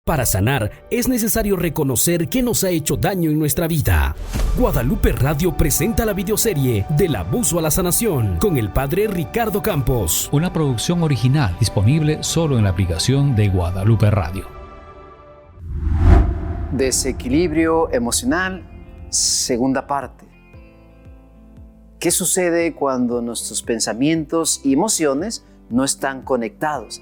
Para sanar, es necesario reconocer qué nos ha hecho daño en nuestra vida. Guadalupe Radio presenta la videoserie Del abuso a la sanación con el padre Ricardo Campos. Una producción original disponible solo en la aplicación de Guadalupe Radio. Desequilibrio emocional, segunda parte. ¿Qué sucede cuando nuestros pensamientos y emociones no están conectados?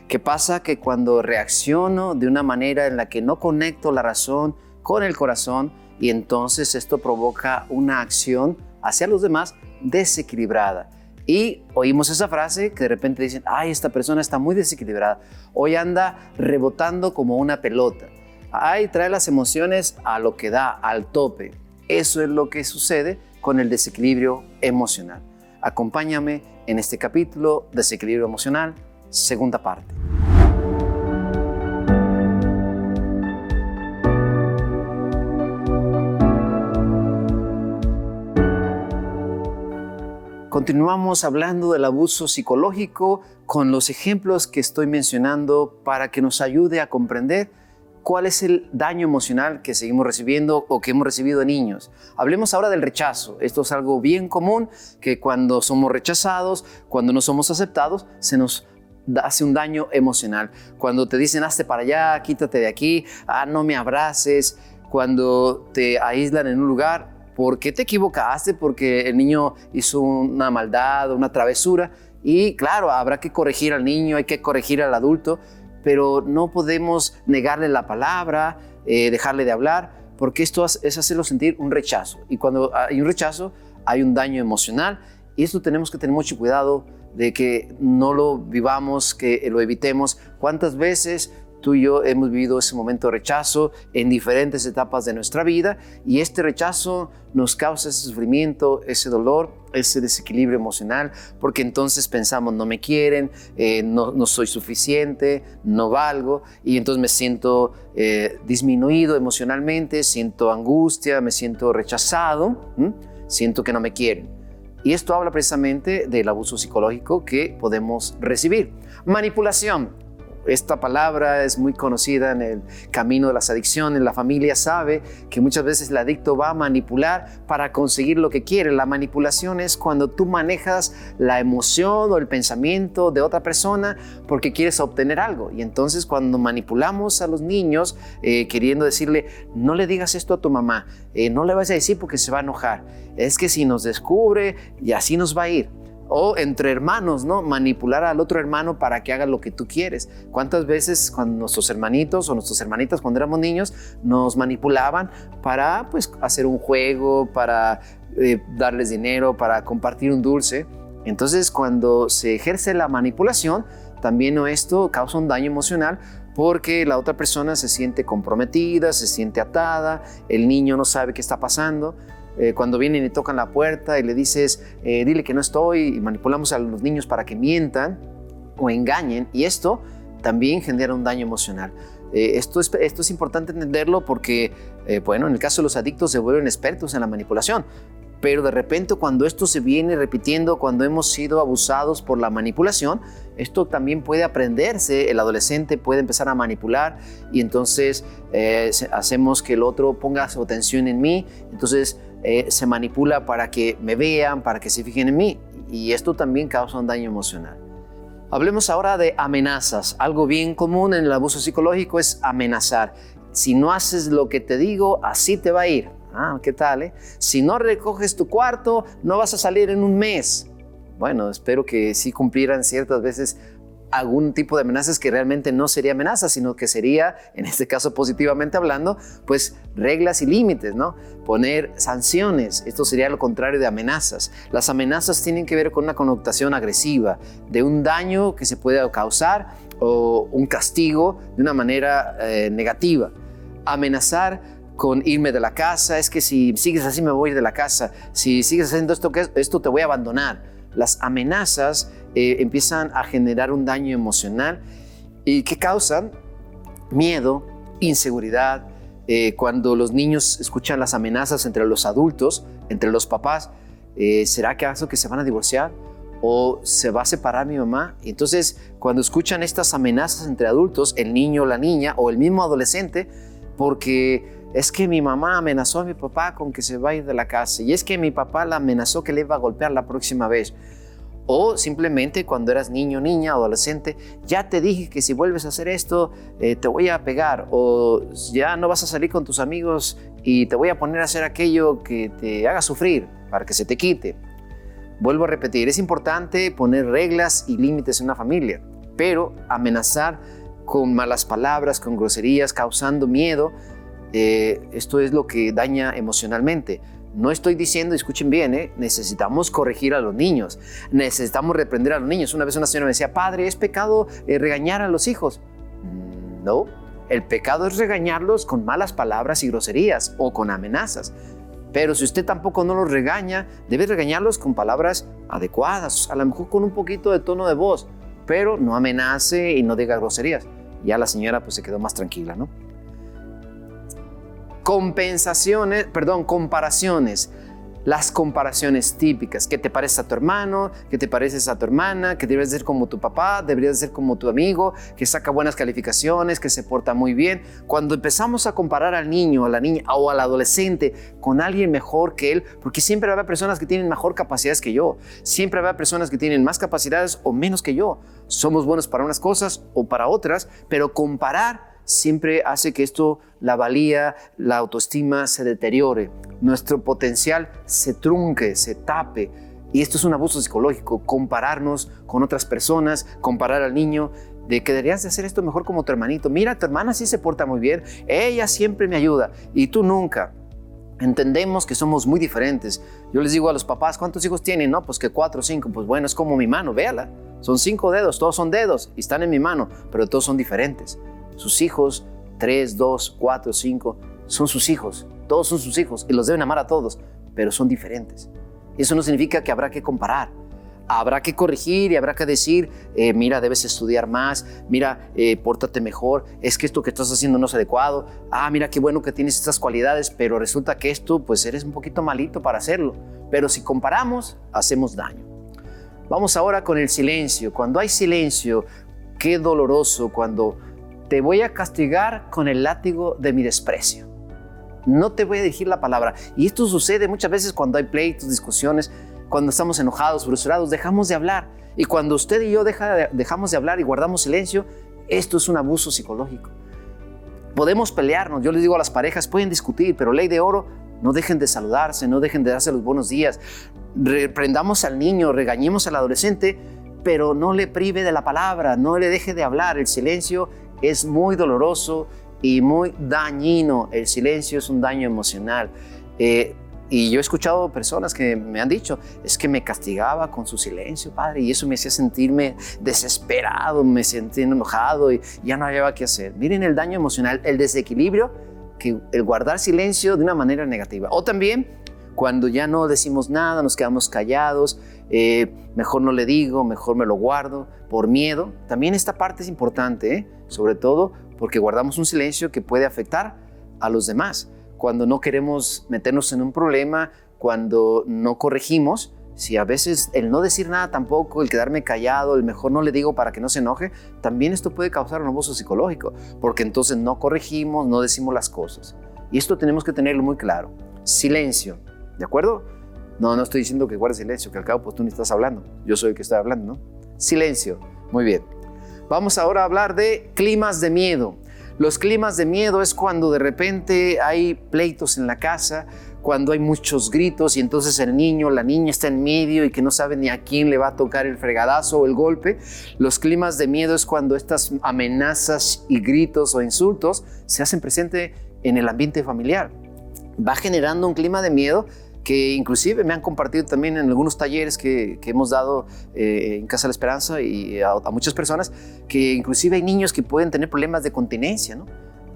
¿Qué pasa? Que cuando reacciono de una manera en la que no conecto la razón con el corazón, y entonces esto provoca una acción hacia los demás desequilibrada. Y oímos esa frase que de repente dicen, ay, esta persona está muy desequilibrada. Hoy anda rebotando como una pelota. Ay, trae las emociones a lo que da, al tope. Eso es lo que sucede con el desequilibrio emocional. Acompáñame en este capítulo, Desequilibrio emocional, segunda parte. Continuamos hablando del abuso psicológico con los ejemplos que estoy mencionando para que nos ayude a comprender cuál es el daño emocional que seguimos recibiendo o que hemos recibido de niños. Hablemos ahora del rechazo. Esto es algo bien común, que cuando somos rechazados, cuando no somos aceptados, se nos hace un daño emocional. Cuando te dicen, hazte para allá, quítate de aquí, no me abraces. Cuando te aíslan en un lugar, porque te equivocaste, porque el niño hizo una maldad o una travesura. Y claro, habrá que corregir al niño, hay que corregir al adulto, pero no podemos negarle la palabra, dejarle de hablar, porque esto es hacerlo sentir un rechazo. Y cuando hay un rechazo, hay un daño emocional. Y esto tenemos que tener mucho cuidado de que no lo vivamos, que lo evitemos. ¿Cuántas veces tú y yo hemos vivido ese momento de rechazo en diferentes etapas de nuestra vida? Y este rechazo nos causa ese sufrimiento, ese dolor, ese desequilibrio emocional, porque entonces pensamos, no me quieren, no soy suficiente, no valgo, y entonces me siento disminuido emocionalmente, siento angustia, me siento rechazado, siento que no me quieren. Y esto habla precisamente del abuso psicológico que podemos recibir. Manipulación. Esta palabra es muy conocida en el camino de las adicciones. La familia sabe que muchas veces el adicto va a manipular para conseguir lo que quiere. La manipulación es cuando tú manejas la emoción o el pensamiento de otra persona porque quieres obtener algo. Y entonces cuando manipulamos a los niños queriendo decirle, no le digas esto a tu mamá, no le vas a decir porque se va a enojar. Es que si nos descubre y así nos va a ir. O entre hermanos, ¿no? Manipular al otro hermano para que haga lo que tú quieres. ¿Cuántas veces cuando nuestros hermanitos o nuestras hermanitas cuando éramos niños nos manipulaban para hacer un juego, para darles dinero, para compartir un dulce? Entonces cuando se ejerce la manipulación, también esto causa un daño emocional porque la otra persona se siente comprometida, se siente atada, el niño no sabe qué está pasando. Cuando vienen y tocan la puerta y le dices, dile que no estoy, y manipulamos a los niños para que mientan o engañen, y esto también genera un daño emocional. Esto es importante entenderlo porque, en el caso de los adictos se vuelven expertos en la manipulación, pero de repente cuando esto se viene repitiendo, cuando hemos sido abusados por la manipulación, esto también puede aprenderse, el adolescente puede empezar a manipular y entonces hacemos que el otro ponga su atención en mí, entonces se manipula para que me vean, para que se fijen en mí, y esto también causa un daño emocional. Hablemos ahora de amenazas. Algo bien común en el abuso psicológico es amenazar. Si no haces lo que te digo, así te va a ir. ¿Qué tal? Si no recoges tu cuarto, no vas a salir en un mes. Bueno, espero que sí cumplieran ciertas veces algún tipo de amenazas que realmente no sería amenaza, sino que sería, en este caso positivamente hablando, reglas y límites, ¿no? Poner sanciones. Esto sería lo contrario de amenazas. Las amenazas tienen que ver con una connotación agresiva, de un daño que se puede causar o un castigo de una manera negativa. Amenazar con irme de la casa, es que si sigues así me voy a ir de la casa, si sigues haciendo esto te voy a abandonar. Las amenazas empiezan a generar un daño emocional y que causan miedo, inseguridad. Cuando los niños escuchan las amenazas entre los adultos, entre los papás, ¿será acaso que se van a divorciar? o se va a separar mi mamá. Y entonces, cuando escuchan estas amenazas entre adultos, el niño, la niña o el mismo adolescente, porque es que mi mamá amenazó a mi papá con que se va a ir de la casa, y es que mi papá la amenazó que le iba a golpear la próxima vez. O simplemente cuando eras niño, niña, adolescente, ya te dije que si vuelves a hacer esto, te voy a pegar, o ya no vas a salir con tus amigos y te voy a poner a hacer aquello que te haga sufrir para que se te quite. Vuelvo a repetir, es importante poner reglas y límites en una familia, pero amenazar con malas palabras, con groserías, causando miedo, esto es lo que daña emocionalmente. No estoy diciendo, escuchen bien, necesitamos corregir a los niños, necesitamos reprender a los niños. Una vez una señora me decía, padre, ¿es pecado regañar a los hijos? No, el pecado es regañarlos con malas palabras y groserías o con amenazas. Pero si usted tampoco no los regaña, debe regañarlos con palabras adecuadas, a lo mejor con un poquito de tono de voz, pero no amenace y no diga groserías. Ya la señora pues se quedó más tranquila, ¿no? Comparaciones. Las comparaciones típicas. ¿Qué te pareces a tu hermano? ¿Qué te pareces a tu hermana? ¿Que debes ser como tu papá? ¿Deberías ser como tu amigo? ¿Que saca buenas calificaciones? ¿Que se porta muy bien? Cuando empezamos a comparar al niño, a la niña o al adolescente con alguien mejor que él, porque siempre va a haber personas que tienen mejor capacidades que yo. Siempre va a haber personas que tienen más capacidades o menos que yo. Somos buenos para unas cosas o para otras, pero comparar siempre hace que esto, la valía, la autoestima se deteriore, nuestro potencial se trunque, se tape. Y esto es un abuso psicológico, compararnos con otras personas, comparar al niño, de que deberías de hacer esto mejor como tu hermanito. Mira, tu hermana sí se porta muy bien, ella siempre me ayuda y tú nunca. Entendemos que somos muy diferentes. Yo les digo a los papás, ¿cuántos hijos tienen? No, pues que 4 o 5. Pues bueno, es como mi mano, véala. Son 5 dedos, todos son dedos y están en mi mano, pero todos son diferentes. Sus hijos, 3, 2, 4, 5, son sus hijos. Todos son sus hijos y los deben amar a todos, pero son diferentes. Eso no significa que habrá que comparar. Habrá que corregir y habrá que decir, mira, debes estudiar más, mira, pórtate mejor, es que esto que estás haciendo no es adecuado, mira qué bueno que tienes estas cualidades, pero resulta que esto, pues eres un poquito malito para hacerlo. Pero si comparamos, hacemos daño. Vamos ahora con el silencio. Cuando hay silencio, qué doloroso cuando te voy a castigar con el látigo de mi desprecio. No te voy a dirigir la palabra. Y esto sucede muchas veces cuando hay pleitos, discusiones, cuando estamos enojados, frustrados, dejamos de hablar. Y cuando usted y yo dejamos de hablar y guardamos silencio, esto es un abuso psicológico. Podemos pelearnos. Yo les digo a las parejas, pueden discutir, pero ley de oro, no dejen de saludarse, no dejen de darse los buenos días. Reprendamos al niño, regañemos al adolescente, pero no le prive de la palabra, no le deje de hablar. El silencio es muy doloroso y muy dañino. El silencio es un daño emocional. Y yo he escuchado personas que me han dicho, es que me castigaba con su silencio, padre, y eso me hacía sentirme desesperado, me sentía enojado y ya no había qué hacer. Miren el daño emocional, el desequilibrio, que el guardar silencio de una manera negativa. O también cuando ya no decimos nada, nos quedamos callados, mejor no le digo, mejor me lo guardo por miedo. También esta parte es importante, sobre todo porque guardamos un silencio que puede afectar a los demás. Cuando no queremos meternos en un problema, cuando no corregimos, si a veces el no decir nada tampoco, el quedarme callado, el mejor no le digo para que no se enoje, también esto puede causar un abuso psicológico, porque entonces no corregimos, no decimos las cosas. Y esto tenemos que tenerlo muy claro. Silencio, ¿de acuerdo? No estoy diciendo que guardes silencio, que al cabo pues tú ni estás hablando, yo soy el que está hablando, ¿no? Silencio, muy bien. Vamos ahora a hablar de climas de miedo. Los climas de miedo es cuando de repente hay pleitos en la casa, cuando hay muchos gritos y entonces el niño, la niña está en medio y que no sabe ni a quién le va a tocar el fregadazo o el golpe. Los climas de miedo es cuando estas amenazas y gritos o insultos se hacen presente en el ambiente familiar. Va generando un clima de miedo que inclusive me han compartido también en algunos talleres que hemos dado en Casa de la Esperanza y a muchas personas, que inclusive hay niños que pueden tener problemas de continencia, ¿no?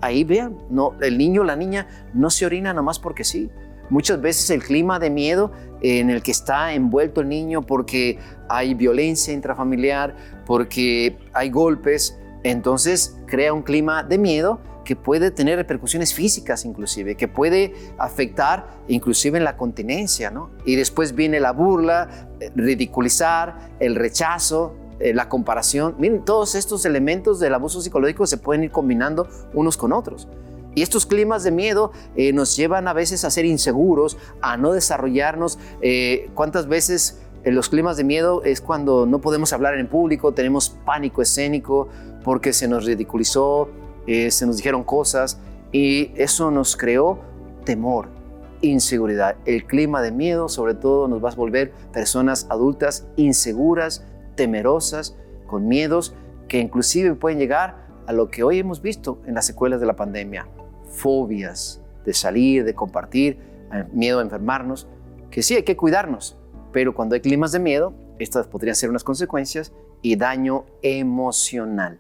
Ahí vean, no, el niño o la niña no se orina nomás porque sí. Muchas veces el clima de miedo en el que está envuelto el niño porque hay violencia intrafamiliar, porque hay golpes, entonces crea un clima de miedo que puede tener repercusiones físicas inclusive, que puede afectar inclusive en la continencia, ¿no? Y después viene la burla, ridiculizar, el rechazo, la comparación. Miren, todos estos elementos del abuso psicológico se pueden ir combinando unos con otros. Y estos climas de miedo nos llevan a veces a ser inseguros, a no desarrollarnos. ¿Cuántas veces los climas de miedo es cuando no podemos hablar en público, tenemos pánico escénico porque se nos ridiculizó, se nos dijeron cosas y eso nos creó temor, inseguridad? El clima de miedo sobre todo nos va a volver personas adultas inseguras, temerosas, con miedos que inclusive pueden llegar a lo que hoy hemos visto en las secuelas de la pandemia. Fobias de salir, de compartir, miedo a enfermarnos, que sí hay que cuidarnos, pero cuando hay climas de miedo, estas podrían ser unas consecuencias y daño emocional.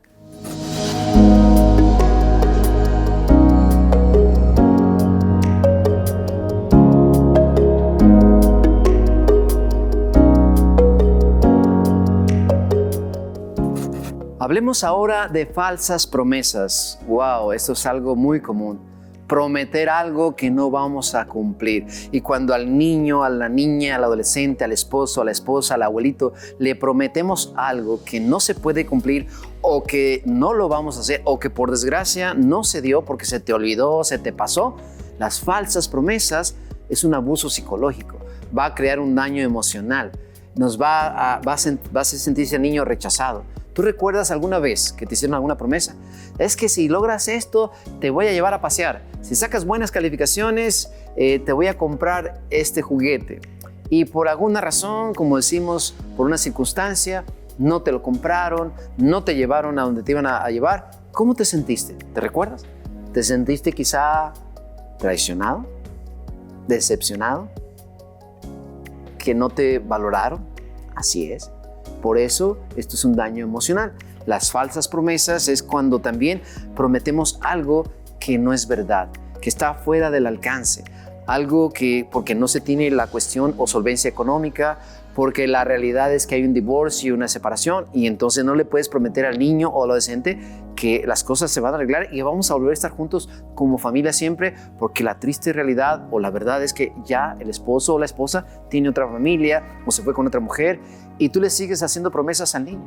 Hablemos ahora de falsas promesas. Wow, esto es algo muy común. Prometer algo que no vamos a cumplir. Y cuando al niño, a la niña, al adolescente, al esposo, a la esposa, al abuelito, le prometemos algo que no se puede cumplir o que no lo vamos a hacer o que por desgracia no se dio porque se te olvidó, se te pasó, las falsas promesas es un abuso psicológico. Va a crear un daño emocional. Va a hacer sentirse al niño rechazado. ¿Tú recuerdas alguna vez que te hicieron alguna promesa? Es que si logras esto, te voy a llevar a pasear. Si sacas buenas calificaciones, te voy a comprar este juguete. Y por alguna razón, como decimos, por una circunstancia, no te lo compraron, no te llevaron a donde te iban a llevar. ¿Cómo te sentiste? ¿Te recuerdas? ¿Te sentiste quizá traicionado? ¿Decepcionado? ¿Que no te valoraron? Así es. Por eso, esto es un daño emocional. Las falsas promesas es cuando también prometemos algo que no es verdad, que está fuera del alcance. Algo que, porque no se tiene la cuestión o solvencia económica, porque la realidad es que hay un divorcio y una separación y entonces no le puedes prometer al niño o al adolescente que las cosas se van a arreglar y vamos a volver a estar juntos como familia siempre, porque la triste realidad o la verdad es que ya el esposo o la esposa tiene otra familia o se fue con otra mujer y tú le sigues haciendo promesas al niño.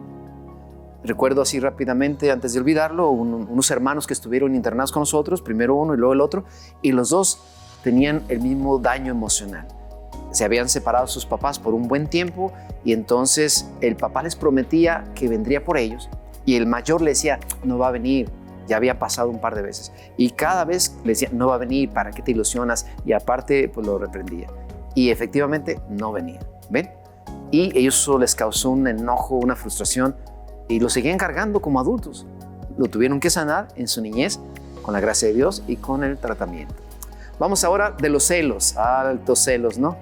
Recuerdo así rápidamente, antes de olvidarlo, unos hermanos que estuvieron internados con nosotros, primero uno y luego el otro, y los dos tenían el mismo daño emocional. Se habían separado sus papás por un buen tiempo y entonces el papá les prometía que vendría por ellos y el mayor le decía, no va a venir, ya había pasado un par de veces. Y cada vez le decía, no va a venir, ¿para qué te ilusionas? Y aparte pues lo reprendía. Y efectivamente no venía, ¿ven? Y eso les causó un enojo, una frustración y lo seguían cargando como adultos. Lo tuvieron que sanar en su niñez con la gracia de Dios y con el tratamiento. Vamos ahora de los celos, altos celos, ¿no?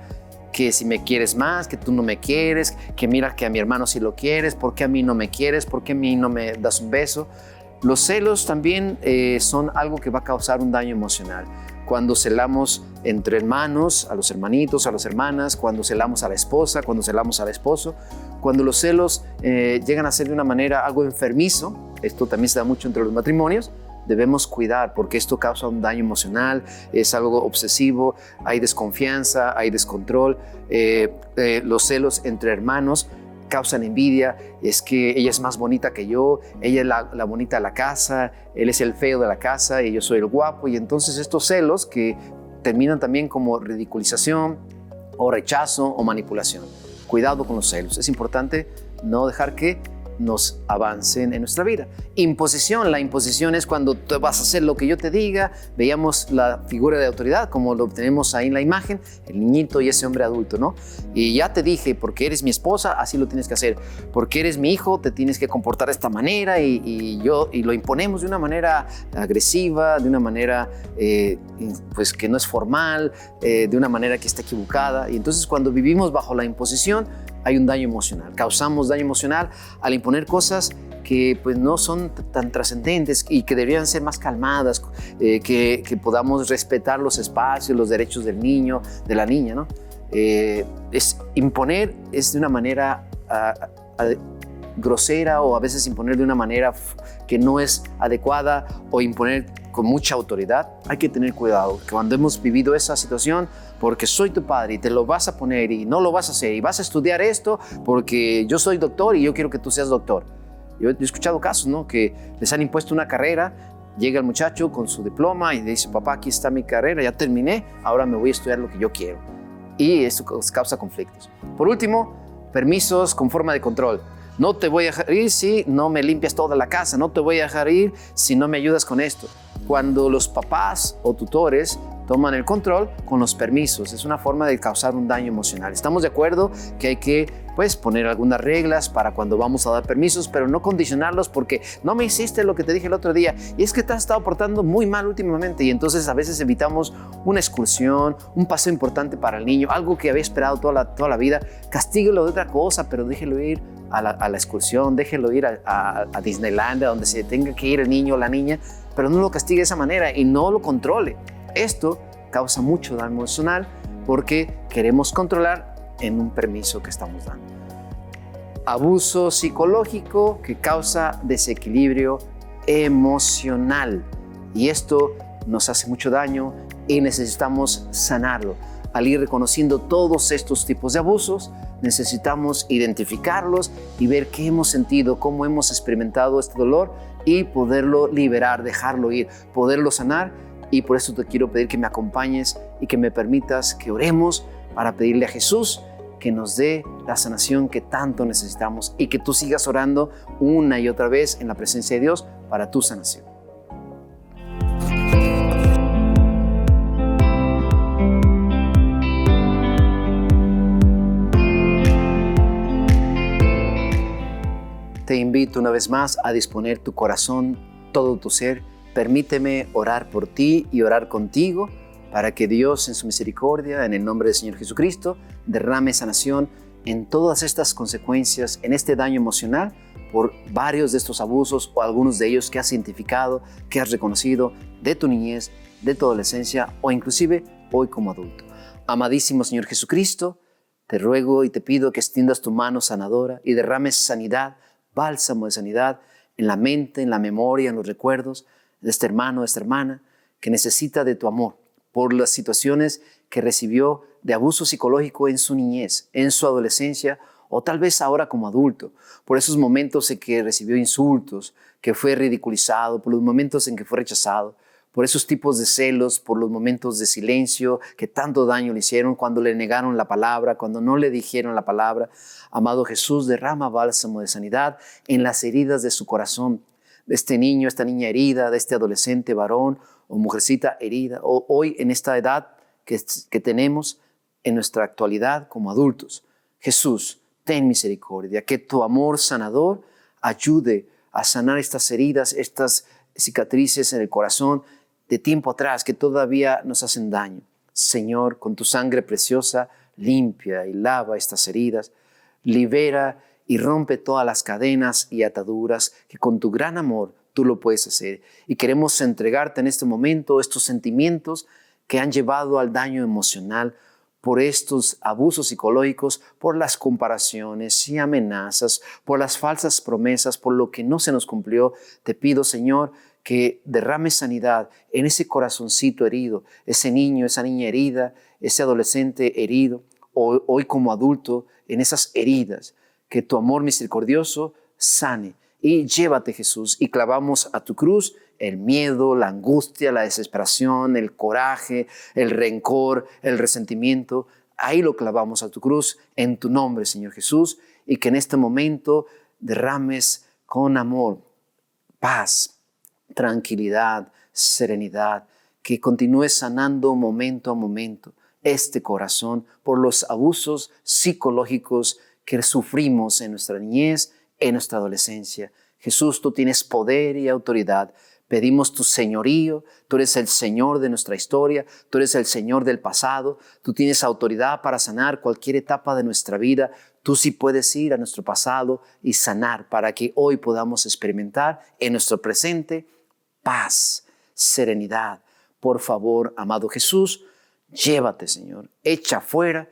Que si me quieres más, que tú no me quieres, que mira que a mi hermano sí lo quieres, ¿por qué a mí no me quieres? ¿Por qué a mí no me das un beso? Los celos también son algo que va a causar un daño emocional. Cuando celamos entre hermanos, a los hermanitos, a las hermanas, cuando celamos a la esposa, cuando celamos al esposo, cuando los celos llegan a ser de una manera algo enfermizo, esto también se da mucho entre los matrimonios, debemos cuidar porque esto causa un daño emocional, es algo obsesivo, hay desconfianza, hay descontrol. Los celos entre hermanos causan envidia, es que ella es más bonita que yo, ella es la bonita de la casa, él es el feo de la casa y yo soy el guapo. Y entonces estos celos que terminan también como ridiculización o rechazo o manipulación. Cuidado con los celos, es importante no dejar que nos avancen en nuestra vida. Imposición, la imposición es cuando tú vas a hacer lo que yo te diga. Veíamos la figura de autoridad como lo tenemos ahí en la imagen, el niñito y ese hombre adulto, ¿no? Y ya te dije, porque eres mi esposa, así lo tienes que hacer. Porque eres mi hijo, te tienes que comportar de esta manera y lo imponemos de una manera agresiva, de una manera pues que no es formal, de una manera que está equivocada. Y entonces cuando vivimos bajo la imposición, hay un daño emocional. Causamos daño emocional al imponer cosas que pues, no son tan trascendentes y que deberían ser más calmadas, que podamos respetar los espacios, los derechos del niño, de la niña, ¿no? Imponer es de una manera grosera o a veces imponer de una manera que no es adecuada o imponer con mucha autoridad, hay que tener cuidado. Que cuando hemos vivido esa situación, porque soy tu padre y te lo vas a poner y no lo vas a hacer y vas a estudiar esto porque yo soy doctor y yo quiero que tú seas doctor. Yo he escuchado casos, ¿no? Que les han impuesto una carrera, llega el muchacho con su diploma y dice, papá, aquí está mi carrera, ya terminé, ahora me voy a estudiar lo que yo quiero. Y eso causa conflictos. Por último, permisos con forma de control. No te voy a dejar ir si no me limpias toda la casa, no te voy a dejar ir si no me ayudas con esto. Cuando los papás o tutores toman el control con los permisos, es una forma de causar un daño emocional. Estamos de acuerdo que hay que poner algunas reglas para cuando vamos a dar permisos, pero no condicionarlos porque no me hiciste lo que te dije el otro día y es que te has estado portando muy mal últimamente, y entonces a veces evitamos una excursión, un paseo importante para el niño, algo que había esperado toda la vida. Castíguelo de otra cosa, pero déjelo ir a la excursión, déjelo ir a Disneylandia, donde se tenga que ir el niño o la niña, pero no lo castigue de esa manera y no lo controle. Esto causa mucho daño emocional porque queremos controlar en un permiso que estamos dando. Abuso psicológico que causa desequilibrio emocional, y esto nos hace mucho daño y necesitamos sanarlo. Al ir reconociendo todos estos tipos de abusos, necesitamos identificarlos y ver qué hemos sentido, cómo hemos experimentado este dolor y poderlo liberar, dejarlo ir, poderlo sanar. Y por eso te quiero pedir que me acompañes y que me permitas que oremos para pedirle a Jesús que nos dé la sanación que tanto necesitamos y que tú sigas orando una y otra vez en la presencia de Dios para tu sanación. Te invito una vez más a disponer tu corazón, todo tu ser. Permíteme orar por ti y orar contigo para que Dios en su misericordia, en el nombre del Señor Jesucristo, derrame sanación en todas estas consecuencias, en este daño emocional por varios de estos abusos o algunos de ellos que has identificado, que has reconocido de tu niñez, de tu adolescencia o inclusive hoy como adulto. Amadísimo Señor Jesucristo, te ruego y te pido que extiendas tu mano sanadora y derrames sanidad, bálsamo de sanidad en la mente, en la memoria, en los recuerdos de este hermano, de esta hermana que necesita de tu amor por las situaciones que recibió de abuso psicológico en su niñez, en su adolescencia o tal vez ahora como adulto, por esos momentos en que recibió insultos, que fue ridiculizado, por los momentos en que fue rechazado, por esos tipos de celos, por los momentos de silencio que tanto daño le hicieron cuando le negaron la palabra, cuando no le dijeron la palabra. Amado Jesús, derrama bálsamo de sanidad en las heridas de su corazón, de este niño, esta niña herida, de este adolescente varón o mujercita herida, o hoy en esta edad que tenemos en nuestra actualidad como adultos. Jesús, ten misericordia, que tu amor sanador ayude a sanar estas heridas, estas cicatrices en el corazón de tiempo atrás que todavía nos hacen daño. Señor, con tu sangre preciosa, limpia y lava estas heridas, libera y rompe todas las cadenas y ataduras que con tu gran amor tú lo puedes hacer. Y queremos entregarte en este momento estos sentimientos que han llevado al daño emocional por estos abusos psicológicos, por las comparaciones y amenazas, por las falsas promesas, por lo que no se nos cumplió. Te pido, Señor, que derrame sanidad en ese corazoncito herido, ese niño, esa niña herida, ese adolescente herido, hoy como adulto, en esas heridas, que tu amor misericordioso sane. Y llévate, Jesús, y clavamos a tu cruz el miedo, la angustia, la desesperación, el coraje, el rencor, el resentimiento. Ahí lo clavamos a tu cruz en tu nombre, Señor Jesús, y que en este momento derrames con amor, paz, tranquilidad, serenidad, que continúes sanando momento a momento este corazón por los abusos psicológicos que sufrimos en nuestra niñez, en nuestra adolescencia. Jesús, tú tienes poder y autoridad. Pedimos tu señorío, tú eres el Señor de nuestra historia, tú eres el Señor del pasado, tú tienes autoridad para sanar cualquier etapa de nuestra vida. Tú sí puedes ir a nuestro pasado y sanar para que hoy podamos experimentar en nuestro presente paz, serenidad. Por favor, amado Jesús, llévate, Señor, echa fuera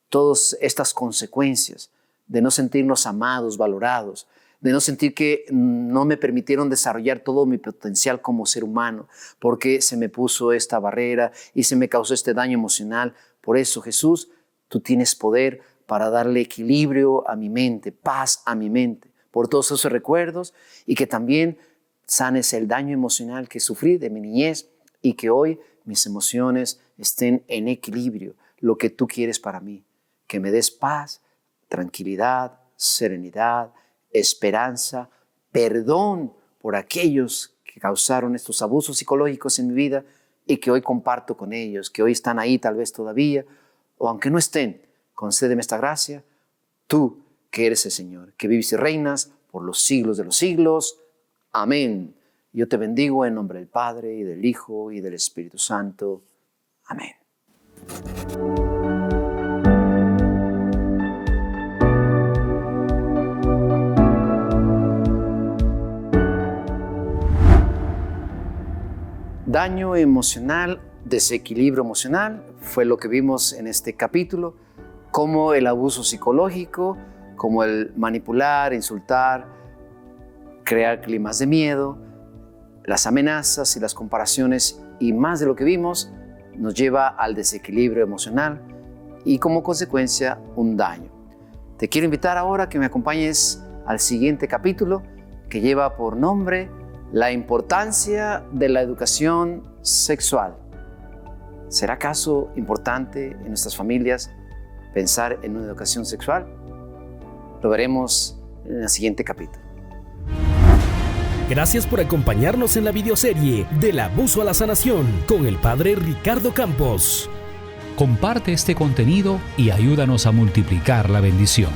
todas estas consecuencias de no sentirnos amados, valorados, de no sentir que no me permitieron desarrollar todo mi potencial como ser humano, porque se me puso esta barrera y se me causó este daño emocional. Por eso, Jesús, tú tienes poder para darle equilibrio a mi mente, paz a mi mente, por todos esos recuerdos, y que también sanes el daño emocional que sufrí de mi niñez y que hoy mis emociones estén en equilibrio, lo que tú quieres para mí, que me des paz, tranquilidad, serenidad, esperanza, perdón por aquellos que causaron estos abusos psicológicos en mi vida y que hoy comparto con ellos, que hoy están ahí tal vez todavía, o aunque no estén, concédeme esta gracia, tú que eres el Señor, que vives y reinas por los siglos de los siglos. Amén. Yo te bendigo en nombre del Padre, y del Hijo, y del Espíritu Santo. Amén. Daño emocional, desequilibrio emocional, fue lo que vimos en este capítulo, como el abuso psicológico, como el manipular, insultar, crear climas de miedo, las amenazas y las comparaciones y más de lo que vimos nos lleva al desequilibrio emocional y como consecuencia un daño. Te quiero invitar ahora a que me acompañes al siguiente capítulo que lleva por nombre La importancia de la educación sexual. ¿Será acaso importante en nuestras familias pensar en una educación sexual? Lo veremos en el siguiente capítulo. Gracias por acompañarnos en la videoserie Del abuso a la sanación con el Padre Ricardo Campos. Comparte este contenido y ayúdanos a multiplicar la bendición.